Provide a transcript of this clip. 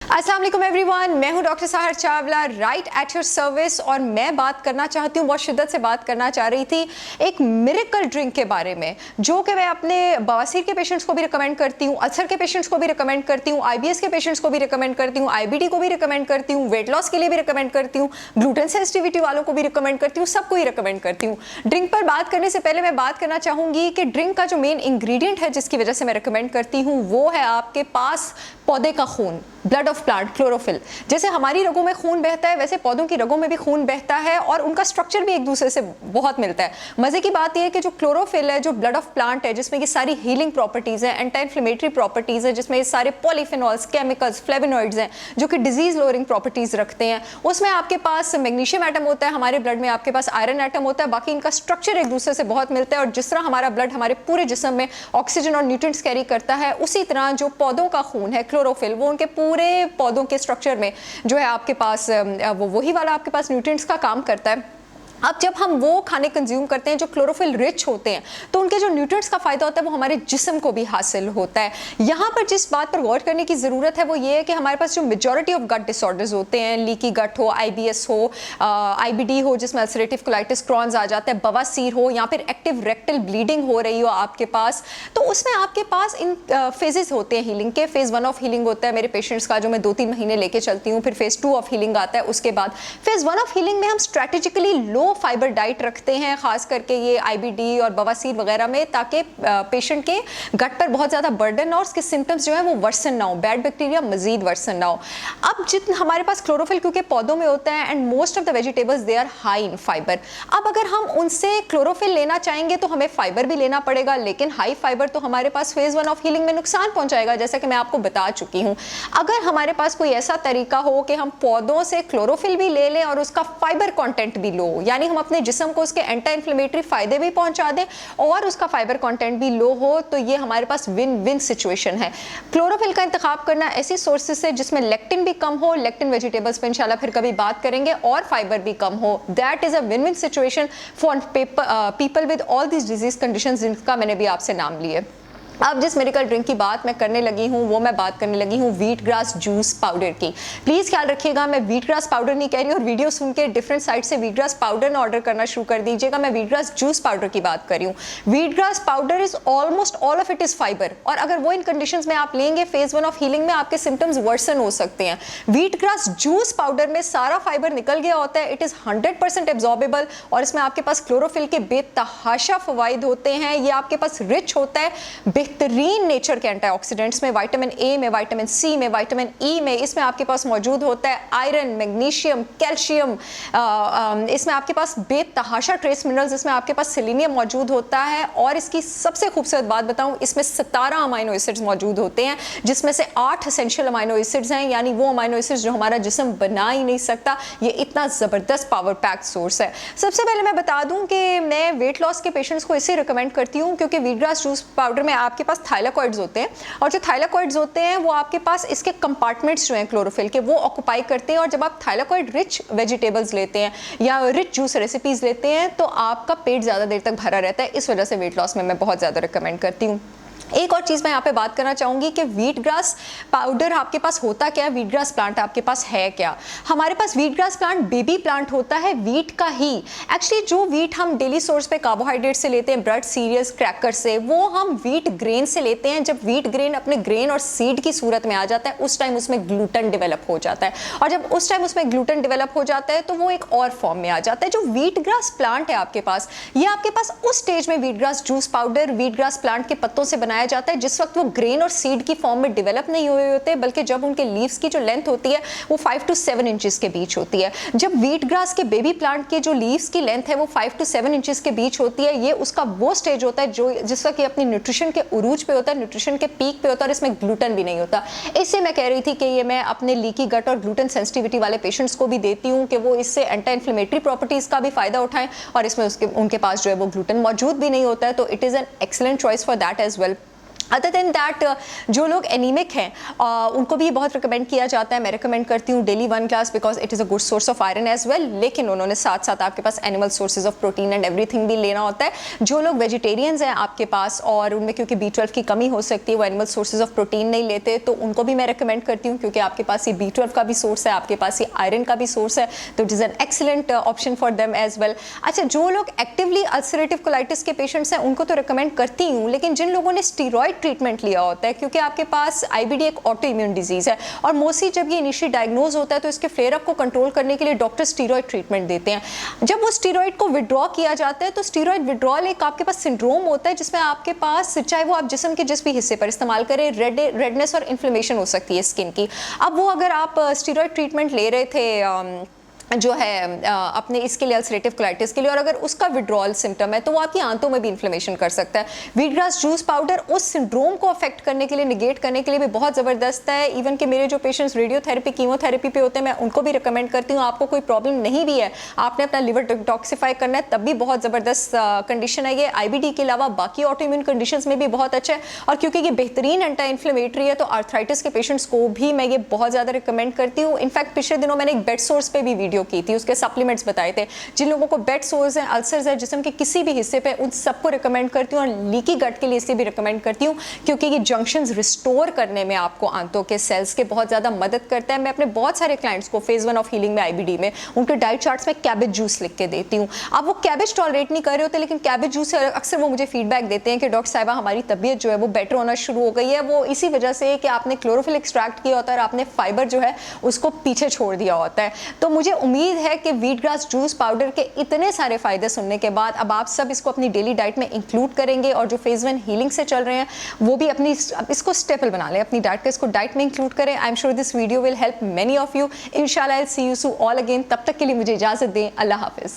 अस्सलाम वालेकुम एवरीवन, मैं हूं doctor Sahar Chawla, right at your service. और मैं बात करना चाहती हूँ, बहुत शिद्दत से बात करना चाह रही थी एक मिरेकल ड्रिंक के बारे में, जो कि मैं अपने बवासीर के पेशेंट्स को भी रिकमेंड करती हूँ, अल्सर के पेशेंट्स को भी रिकमेंड करती हूँ, IBS के पेशेंट्स को भी रिकमेंड करती हूँ, IBD को भी रिकमेंड करती हूँ, वेट लॉस के लिए भी रिकमेंड करती हूँ, ग्लूटेन सेंसिटिविटी वालों को भी रिकमेंड करती हूँ, सबको ही रिकमेंड करती हूँ। ड्रिंक पर बात करने से पहले मैं बात करना चाहूँगी कि ड्रिंक का जो मेन इंग्रेडिएंट है जिसकी वजह से मैं रिकमेंड करती हूँ वो है आपके पास पौधे का खून, ब्लड ऑफ प्लांट, क्लोरोफिल। जैसे हमारी रगों में खून बहता है वैसे पौधों की रगों में भी खून बहता है और उनका स्ट्रक्चर भी एक दूसरे से बहुत मिलता है। मजे की बात यह है कि जो क्लोरोफिल है, जो ब्लड ऑफ प्लांट है, जिसमें ये सारी हीलिंग प्रॉपर्टीज हैं, एंटी इन्फ्लेमेटरी प्रॉपर्टीज है, जिसमें ये सारे पॉलीफिनॉल्स, केमिकल्स, फ्लेवोनॉइड्स हैं जो कि डिजीज लोअरिंग प्रॉपर्टीज रखते हैं। उसमें आपके पास मैग्नीशियम एटम होता है, हमारे ब्लड में आपके पास आयरन एटम होता है, बाकी इनका स्ट्रक्चर एक दूसरे से बहुत मिलता है। और जिस तरह हमारा ब्लड हमारे पूरे जिस्म में ऑक्सीजन और न्यूट्रिएंट्स कैरी करता है, उसी तरह जो पौधों का खून है क्लोरोफिल, वो उनके पूरे पौधों के स्ट्रक्चर में जो है आपके पास वो वही वाला आपके पास न्यूट्रिएंट्स का काम करता है। अब जब हम वो खाने कंज्यूम करते हैं जो क्लोरोफिल रिच होते हैं तो उनके जो न्यूट्रिएंट्स का फायदा होता है वो हमारे जिस्म को भी हासिल होता है। यहाँ पर जिस बात पर गौर करने की ज़रूरत है वो ये है कि हमारे पास जो मेजॉरिटी ऑफ गट डिसऑर्डर्स होते हैं, लीकी गट हो, IBS हो, IBD हो जिसमें अल्सरेटिव कोलाइटिस, क्रॉन्स आ जाता है, बवासीर हो, या फिर एक्टिव रेक्टल ब्लीडिंग हो रही हो आपके पास, तो उसमें आपके पास इन फेजेस होते हैं हीलिंग के। फेज़ 1 ऑफ हीलिंग होता है मेरे पेशेंट्स का जो मैं 2-3 महीने लेके चलती हूँ, फिर फेज़ 2 ऑफ हीलिंग आता है। उसके बाद फेज़ 1 ऑफ हीलिंग में हम स्ट्रेटेजिकली लो फाइबर डाइट रखते हैं, खास करके ये IBD और बवासीर वगैरह में, ताकि पेशेंट के गट पर बहुत ज़्यादा बर्डन और उसके सिम्टम्स जो है वो वर्सन ना हो, बैड बैक्टीरिया मजीद वर्सन ना हो। अब जितना हमारे पास क्लोरोफिल क्योंकि पौधों में होता है and most of the vegetables they are high in fibre. अब अगर हम उनसे क्लोरोफिल लेना चाहेंगे तो हमें फाइबर भी लेना पड़ेगा, लेकिन हाई फाइबर तो हमारे पास फेज़ 1 ऑफ हीलिंग में नुकसान पहुंचाएगा, जैसा कि मैं आपको बता चुकी हूँ। अगर हमारे पास कोई ऐसा तरीका हो कि हम पौधों से क्लोरोफिल भी ले लें और उसका फाइबर कंटेंट भी लो, यानी हम अपने जिस्म को उसके एंटी इन्फ्लेमेटरी फायदे भी पहुंचा दें और उसका फाइबर कंटेंट भी लो हो, तो ये हमारे पास विन विन सिचुएशन है। क्लोरोफिल का इंतखाब करना ऐसी सोर्सेज से जिसमें लेक्टिन भी कम हो, लेक्टिन वेजिटेबल्स पे इंशाल्लाह फिर कभी बात करेंगे, और फाइबर भी कम हो, that is a win win situation for people with all these disease conditions जिनका मैंने भी आपसे नाम लिए। अब जिस मेडिकल ड्रिंक की बात मैं करने लगी हूँ वो मैं बात करने लगी हूँ व्हीट ग्रास जूस पाउडर की। प्लीज़ ख्याल रखिएगा, मैं व्हीट ग्रास पाउडर नहीं कह रही, और वीडियो सुन के डिफरेंट साइट से व्हीट ग्रास पाउडर ना ऑर्डर करना शुरू कर दीजिएगा। मैं व्हीट ग्रास जूस पाउडर की बात कर रही हूँ। Wheat grass powder is almost all of it is fibre, और अगर वो इन कंडीशंस में आप लेंगे फेज़ 1 ऑफ हीलिंग में आपके सिम्टम्स वर्सन हो सकते हैं। व्हीट ग्रास जूस पाउडर में सारा फाइबर निकल गया होता है, इट इज़ 100% एब्जॉर्बेबल, और इसमें आपके पास क्लोरोफिल के बेतहाशा फवाइद होते हैं। ये आपके पास रिच होता है बेहतरीन नेचर के एंटीऑक्सीडेंट्स में, विटामिन A में, विटामिन C में, विटामिन E में, इसमें आपके पास मौजूद होता है आयरन, मैग्नीशियम, कैल्शियम, इसमें आपके पास बेतहाशा ट्रेस मिनरल्स, इसमें आपके पास सेलेनियम मौजूद होता है। और इसकी सबसे खूबसूरत बात बताऊं, इसमें 17 अमाइनो एसिड्स मौजूद होते हैं, जिसमें से 8 एसेंशियल अमाइनो एसिड्स हैं, यानी वो अमाइनो एसिड्स जो हमारा जिस्म बना ही नहीं सकता। ये इतना ज़बरदस्त पावर पैक सोर्स है। सबसे पहले मैं बता दूं कि मैं वेट लॉस के पेशेंट्स को इसे रिकमेंड करती हूँ क्योंकि व्हीट ग्रास जूस पाउडर में आपके पास थाइलाकॉइड्स होते हैं, और जो थाइलाकॉइड्स होते हैं वो आपके पास इसके कंपार्टमेंट्स जो हैं क्लोरोफिल के वो ऑक्यूपाई करते हैं। और जब आप थाइलाकॉइड रिच वेजिटेबल्स लेते हैं या रिच जूस रेसिपीज लेते हैं तो आपका पेट ज़्यादा देर तक भरा रहता है। इस वजह से वेट लॉस में मैं बहुत ज़्यादा रिकमेंड करती हूँ। एक और चीज़ मैं यहाँ पे बात करना चाहूँगी कि व्हीट ग्रास पाउडर आपके पास होता क्या है, व्हीट ग्रास प्लांट आपके पास है क्या। हमारे पास wheat grass plant baby plant होता है व्हीट का ही। एक्चुअली जो व्हीट हम डेली सोर्स पे कार्बोहाइड्रेट से लेते हैं, ब्रेड, सीरियल्स, क्रैकर से, वो हम व्हीट ग्रेन से लेते हैं। जब व्हीट ग्रेन अपने ग्रेन और सीड की सूरत में आ जाता है उस टाइम उसमें ग्लूटन डेवलप हो जाता है, और जब उस टाइम उसमें ग्लूटन डेवलप हो जाता है तो वो एक और फॉर्म में आ जाता है। जो व्हीट ग्रास प्लांट है आपके पास, ये आपके पास उस स्टेज में wheat grass juice powder wheat grass plant के पत्तों से बनाया जाता है जिस वक्त वो ग्रेन और सीड की फॉर्म में डेवलप नहीं हुए होते, बल्कि जब उनके लीव्स की जो लेंथ होती है वो 5 to 7 इंचेस के बीच होती है। जब व्हीट ग्रास के बेबी प्लांट के जो लीव्स की लेंथ है वो 5 to 7 इंचेस के बीच होती है, ये उसका वो स्टेज होता है जो जिस वक्त ये अपनी न्यूट्रिशन के उरूज पे होता है, न्यूट्रिशन के पीक पे होता है, और इसमें ग्लूटन भी नहीं होता। इससे मैं कह रही थी कि ये मैं अपने लीकी गट और ग्लूटन सेंसिटिविटी वाले पेशेंट्स को भी देती हूँ कि वो इससे एंटी इन्फ्लेमेटरी प्रॉपर्टीज का भी फायदा उठाएं, और इसमें उनके पास जो है वो ग्लूटन मौजूद भी नहीं होता है, तो it is an excellent choice for that as well. Other than that जो लोग एनीमिक हैं उनको भी बहुत रिकमेंड किया जाता है। मैं रिकमेंड करती हूँ daily 1 glass because it is a good source of iron as well, लेकिन उन्होंने साथ साथ आपके पास animal sources of protein and everything भी लेना होता है। जो लोग वेजिटेरियंस हैं आपके पास और उनमें क्योंकि B12 की कमी हो सकती है, वो एनिमल सोर्सेज ऑफ प्रोटीन नहीं लेते, तो उनको भी मैं रिकमेंड करती हूँ क्योंकि आपके पास ये B12 का भी सोर्स है, आपके पास ये आयरन का भी सोर्स है, तो it is an excellent option for them as well. अच्छा, जो लोग एक्टिवली अल्सरेटिव कोलाइटिस के पेशेंट्स हैं उनको तो रिकमेंड करती हूँ, लेकिन जिन लोगों ने स्टीरॉयड ट्रीटमेंट लिया होता है, क्योंकि आपके पास IBD एक ऑटो इम्यून डिजीज है और मोस्टली जब ये इनिशियल डायग्नोज होता है तो इसके फ्लेयर अप को कंट्रोल करने के लिए डॉक्टर स्टीरॉयड ट्रीटमेंट देते हैं। जब वो स्टीरॉयड को विड्रॉ किया जाता है तो स्टीरॉयड विड्रॉल एक आपके पास सिंड्रोम होता है जिसमें आपके पास, चाहे वो आप जिस्म के जिस भी हिस्से पर इस्तेमाल करें, रेडनेस और इन्फ्लेमेशन हो सकती है स्किन की। अब वो अगर आप स्टीरॉयड ट्रीटमेंट ले रहे थे जो है अपने इसके लिए अल्सरेटिव कोलाइटिस के लिए, और अगर उसका विड्रॉल सिम्टम है तो वो आपकी आंतों में भी इन्फ्लेमेशन कर सकता है। व्हीट ग्रास जूस पाउडर उस सिंड्रोम को अफेक्ट करने के लिए, निगेट करने के लिए भी बहुत ज़बरदस्त है। इवन कि मेरे जो पेशेंट्स रेडियोथेरेपी कीमोथेरेपी पे होते हैं मैं उनको भी रिकमेंड करती हूँ। आपको कोई प्रॉब्लम नहीं भी है, आपने अपना लिवर डिटॉक्सिफाई करना है, तब भी बहुत ज़बरदस्त कंडीशन है ये। IBD के अलावा बाकी ऑटो इम्यून कंडीशंस में भी बहुत अच्छा है, और क्योंकि ये बेहतरीन एंटी इन्फ्लेमेटरी है तो आर्थराइटिस के पेशेंट्स को भी मैं ये बहुत ज़्यादा रिकमेंड करती हूँ। इनफैक्ट पिछले दिनों मैंने एक बेड सोर्स पे भी वीडियो की थी, उसके सप्लीमेंट्स बताए थे। जिन लोगों को बेड सोर्स हैं, अल्सर्स है जिस्म के किसी भी हिस्से पे, उन सबको रिकमेंड करती हूँ। और लीकी गट के लिए इसलिए भी रिकमेंड करती हूँ क्योंकि ये जंक्शंस रिस्टोर करने में आपको आंतों के सेल्स के बहुत ज़्यादा मदद करता है। मैं अपने बहुत सारे क्लाइंट्स को फेज 1 ऑफ हीलिंग में IBD में उनके डाइट चार्ट्स में कैबेज जूस लिख के देती हूँ। अब वो कैबेज टॉलरेट नहीं कर रहे होते, लेकिन कैबेज जूस से अक्सर वो मुझे फीडबैक देते हैं कि डॉक्टर साहिबा हमारी तबीयत जो है वो बेटर होना शुरू हो गई है। वो इसी वजह से कि आपने क्लोरोफिल एक्सट्रैक्ट किया होता है और आपने फाइबर जो है उसको पीछे छोड़ दिया होता है। तो मुझे उम्मीद है कि व्हीट ग्रास जूस पाउडर के इतने सारे फायदे सुनने के बाद अब आप सब इसको अपनी डेली डाइट में इंक्लूड करेंगे, और जो फेज 1 हीलिंग से चल रहे हैं वो भी अपनी इसको स्टेपल बना लें अपनी डाइट का, इसको डाइट में इंक्लूड करें। I am sure this video will help many of you. इंशाल्लाह I will see you soon all again. तब तक के लिए मुझे इजाजत दें। अल्लाह हाफिज।